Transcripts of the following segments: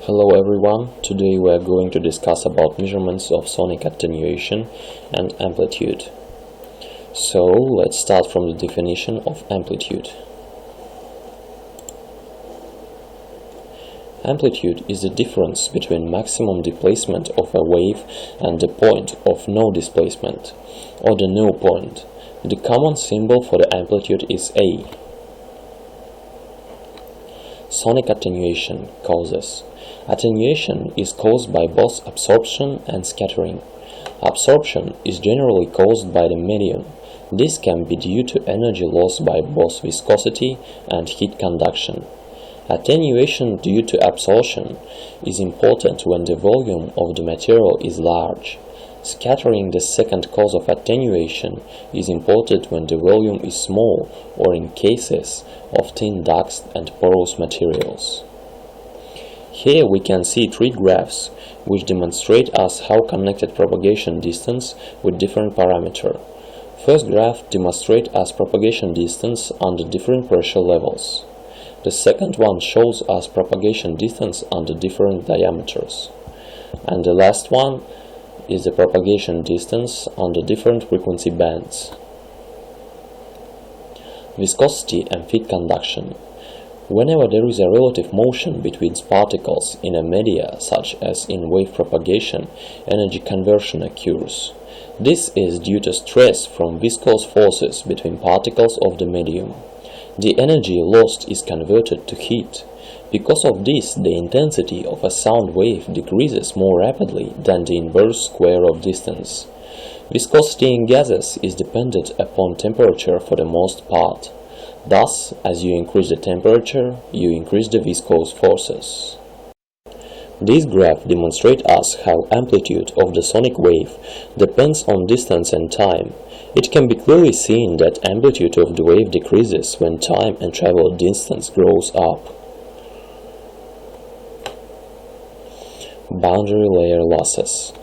Hello everyone, today we are going to discuss about measurements of sonic attenuation and amplitude. So let's start from the definition of amplitude. Amplitude is the difference between maximum displacement of a wave and the point of no displacement, or the no point. The common symbol for the amplitude is A. Sonic attenuation causes. Attenuation is caused by both absorption and scattering. Absorption is generally caused by the medium. This can be due to energy loss by both viscosity and heat conduction. Attenuation due to absorption is important when the volume of the material is large. Scattering, the second cause of attenuation, is important when the volume is small or in cases of thin ducts and porous materials. Here we can see three graphs which demonstrate us how connected propagation distance with different parameters. First graph demonstrates us propagation distance under different pressure levels. The second one shows us propagation distance under different diameters. And the last one is the propagation distance under different frequency bands. Viscosity and heat conduction. Whenever there is a relative motion between particles in a media, such as in wave propagation, energy conversion occurs. This is due to stress from viscous forces between particles of the medium. The energy lost is converted to heat. Because of this, the intensity of a sound wave decreases more rapidly than the inverse square of distance. Viscosity in gases is dependent upon temperature for the most part. Thus, as you increase the temperature, you increase the viscous forces. This graph demonstrates us how amplitude of the sonic wave depends on distance and time. It can be clearly seen that amplitude of the wave decreases when time and traveled distance grows up. Boundary layer losses.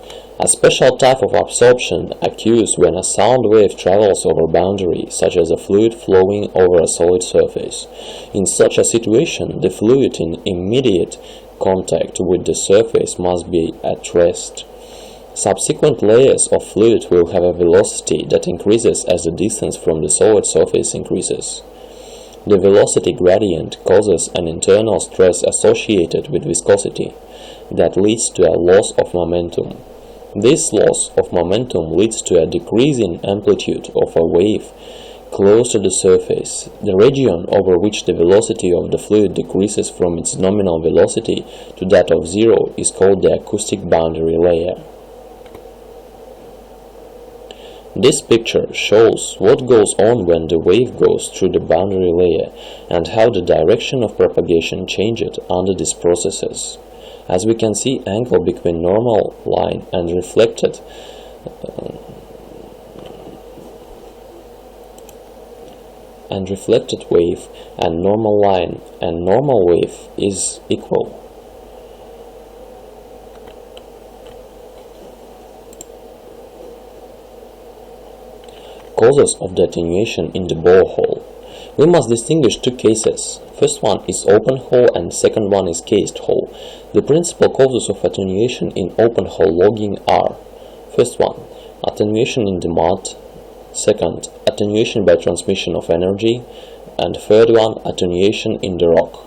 A special type of absorption occurs when a sound wave travels over boundary, such as a fluid flowing over a solid surface. In such a situation, the fluid in immediate contact with the surface must be at rest. Subsequent layers of fluid will have a velocity that increases as the distance from the solid surface increases. The velocity gradient causes an internal stress associated with viscosity that leads to a loss of momentum. This loss of momentum leads to a decrease in amplitude of a wave close to the surface. The region over which the velocity of the fluid decreases from its nominal velocity to that of zero is called the acoustic boundary layer. This picture shows what goes on when the wave goes through the boundary layer and how the direction of propagation changes under these processes. As we can see, angle between normal line and reflected wave and normal line and normal wave is equal. Causes of the attenuation in the borehole. We must distinguish two cases. First one is open hole and second one is cased hole. The principal causes of attenuation in open hole logging are: first one, attenuation in the mud; second, attenuation by transmission of energy; and third one, attenuation in the rock.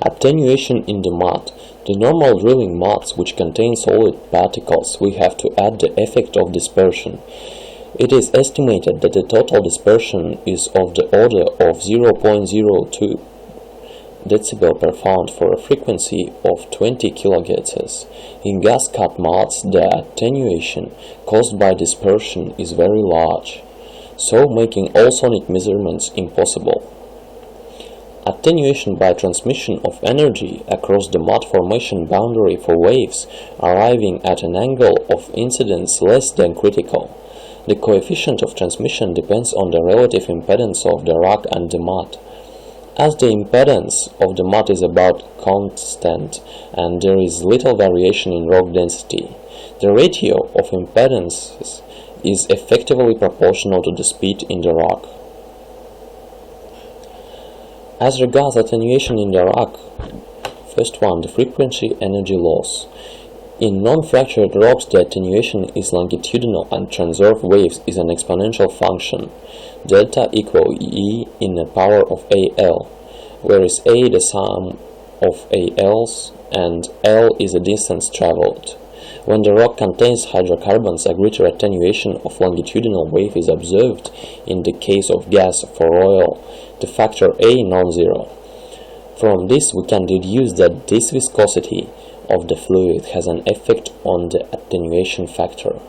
Attenuation in the mud. The normal drilling muds which contain solid particles, we have to add the effect of dispersion. It is estimated that the total dispersion is of the order of 0.02 decibel per pound for a frequency of 20 kHz. In gas-cut muds, the attenuation caused by dispersion is very large, so making all sonic measurements impossible. Attenuation by transmission of energy across the mud formation boundary for waves arriving at an angle of incidence less than critical. The coefficient of transmission depends on the relative impedance of the rock and the mud. As the impedance of the mud is about constant and there is little variation in rock density, the ratio of impedances is effectively proportional to the speed in the rock. As regards attenuation in the rock, first one, the frequency energy loss. In non-fractured rocks, the attenuation is longitudinal and transverse waves is an exponential function, delta equal E in the power of AL, where is A the sum of ALs and L is the distance traveled. When the rock contains hydrocarbons, a greater attenuation of longitudinal wave is observed. In the case of gas for oil, the factor A non-zero. From this we can deduce that this viscosity of the fluid has an effect on the attenuation factor.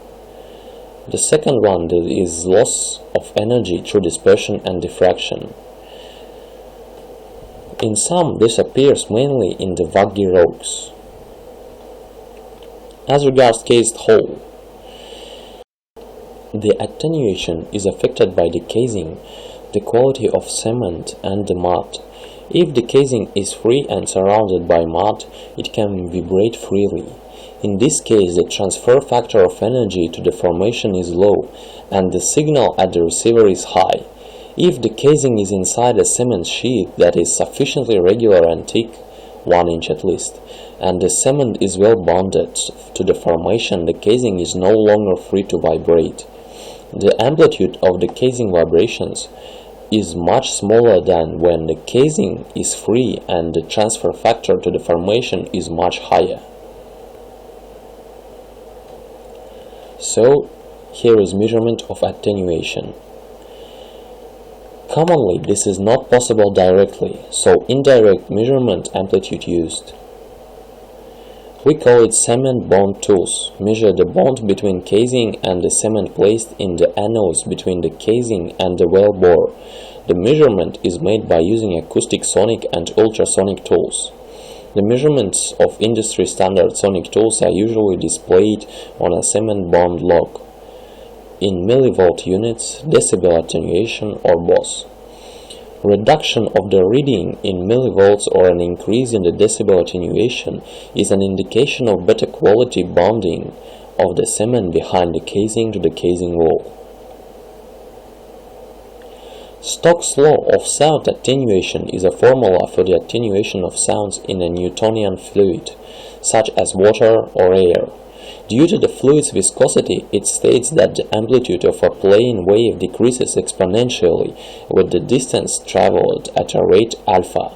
The second one is loss of energy through dispersion and diffraction. In some, this appears mainly in the vaggy rocks. As regards cased hole, the attenuation is affected by the casing, the quality of cement and the mud. If the casing is free and surrounded by mud, it can vibrate freely. In this case, the transfer factor of energy to the formation is low and the signal at the receiver is high. If the casing is inside a cement sheet that is sufficiently regular and thick, 1 inch at least, and the cement is well bonded to the formation, the casing is no longer free to vibrate. The amplitude of the casing vibrations is much smaller than when the casing is free and the transfer factor to the formation is much higher. So, here is measurement of attenuation. Commonly, this is not possible directly, so indirect measurement amplitude used. We call it cement bond tools. Measure the bond between casing and the cement placed in the anodes between the casing and the well bore. The measurement is made by using acoustic sonic and ultrasonic tools. The measurements of industry standard sonic tools are usually displayed on a cement bond log in millivolt units, decibel attenuation, or BOS. Reduction of the reading in millivolts or an increase in the decibel attenuation is an indication of better quality bonding of the cement behind the casing to the casing wall. Stokes' law of sound attenuation is a formula for the attenuation of sounds in a Newtonian fluid, such as water or air. Due to the fluid's viscosity, it states that the amplitude of a plane wave decreases exponentially with the distance traveled at a rate alpha.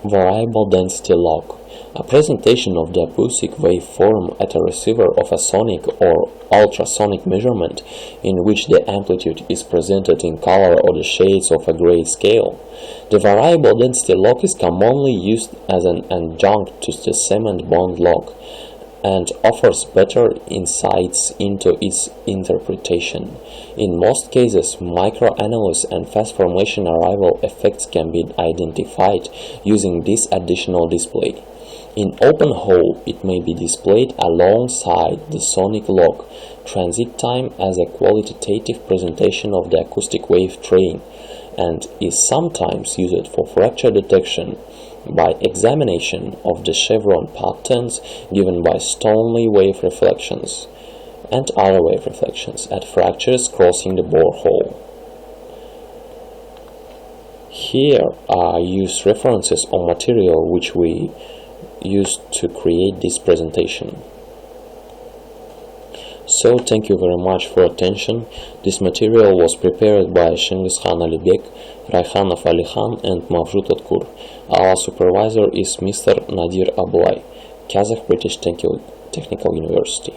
Variable density log. A presentation of the acoustic waveform at a receiver of a sonic or ultrasonic measurement in which the amplitude is presented in color or the shades of a gray scale. The variable density log is commonly used as an adjunct to the cement bond log and offers better insights into its interpretation. In most cases, microanomalous and fast formation arrival effects can be identified using this additional display. In open hole, it may be displayed alongside the sonic log, transit time as a qualitative presentation of the acoustic wave train, and is sometimes used for fracture detection by examination of the chevron patterns given by Stoney wave reflections and other wave reflections at fractures crossing the borehole. Here are used references on material which we used to create this presentation. So thank you very much for attention. This material was prepared by Шынгысхан Алибек, Райханов Алихан and Mavjut Atkur. Our supervisor is Mr. Nadir Ablay, Kazakh British Technical University.